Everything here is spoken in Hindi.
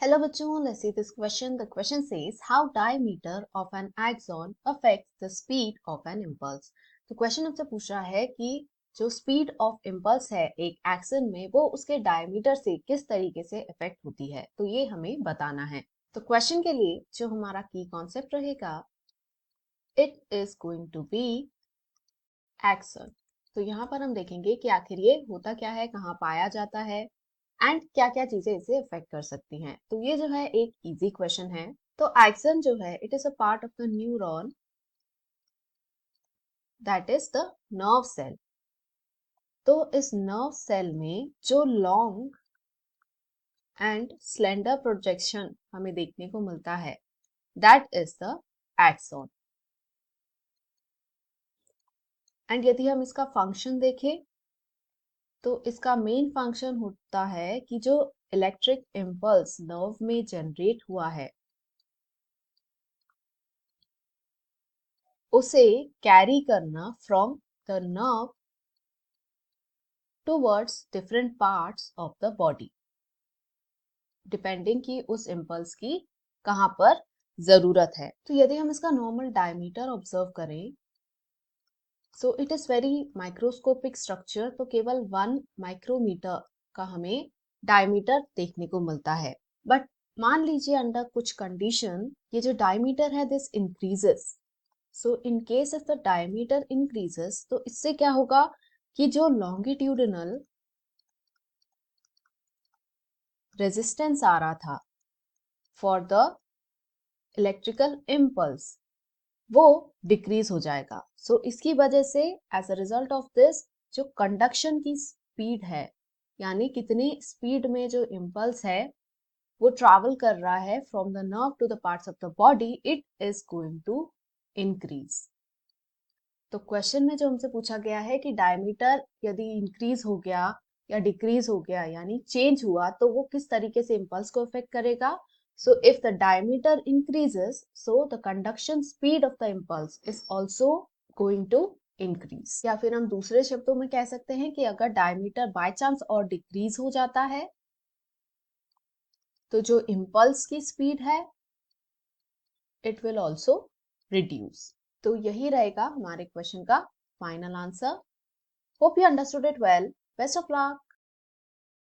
Hello बच्चों, let's see this question. The question says how diameter of an axon affects the speed of an impulse. तो क्वेश्चन हमसे पूछ रहा है कि जो स्पीड ऑफ इम्पल्स है एक एक्शन में वो उसके डायमीटर से किस तरीके से इफेक्ट होती है, तो ये हमें बताना है। तो क्वेश्चन के लिए जो हमारा की कॉन्सेप्ट रहेगा, it is going to be axon. तो यहाँ पर हम देखेंगे कि आखिर ये होता क्या है, कहाँ पाया जाता है एंड क्या क्या चीजें इसे इफेक्ट कर सकती हैं। तो ये जो है एक इजी क्वेश्चन है। तो एक्सन जो है it is a part of the neuron, that is the nerve cell. तो इस नर्व सेल में जो लॉन्ग एंड स्लेंडर प्रोजेक्शन हमें देखने को मिलता है, that is the axon. And यदि हम इसका फंक्शन देखें तो इसका मेन फंक्शन होता है कि जो इलेक्ट्रिक इम्पल्स नर्व में जनरेट हुआ है उसे कैरी करना from the nerve towards different parts of the body, depending कि उस इम्पल्स की कहाँ पर जरूरत है। तो यदि हम इसका नॉर्मल डायमीटर ऑब्जर्व करें, so it is very microscopic structure. तो केवल 1 माइक्रोमीटर का हमें डायमीटर देखने को मिलता है। बट मान लीजिए अंडर कुछ कंडीशन ये जो डायमीटर है this increases. So in case if the diameter increases, तो इससे क्या होगा कि जो लॉन्गिट्यूडिनल रेजिस्टेंस आ रहा था फॉर द इलेक्ट्रिकल इम्पल्स वो डिक्रीज हो जाएगा। सो इसकी वजह से as a result of this जो कंडक्शन की स्पीड है, यानी कितनी स्पीड में जो इम्पल्स है वो ट्रैवल कर रहा है from the nerve to the parts of the body, it is going to increase. तो क्वेश्चन में जो हमसे पूछा गया है कि डायमीटर यदि इंक्रीज हो गया या डिक्रीज हो गया यानी चेंज हुआ तो वो किस तरीके से इम्पल्स को इफेक्ट करेगा। So if the diameter increases, so the conduction speed of the impulse is also going to increase. या फिर हम दूसरे शब्दों में कह सकते हैं कि अगर डायमीटर बाय चांस और डिक्रीज हो जाता है तो जो इम्पल्स की स्पीड है इट विल ऑल्सो रिड्यूस। तो यही रहेगा हमारे क्वेश्चन का final answer. Hope you understood it well. Best of luck.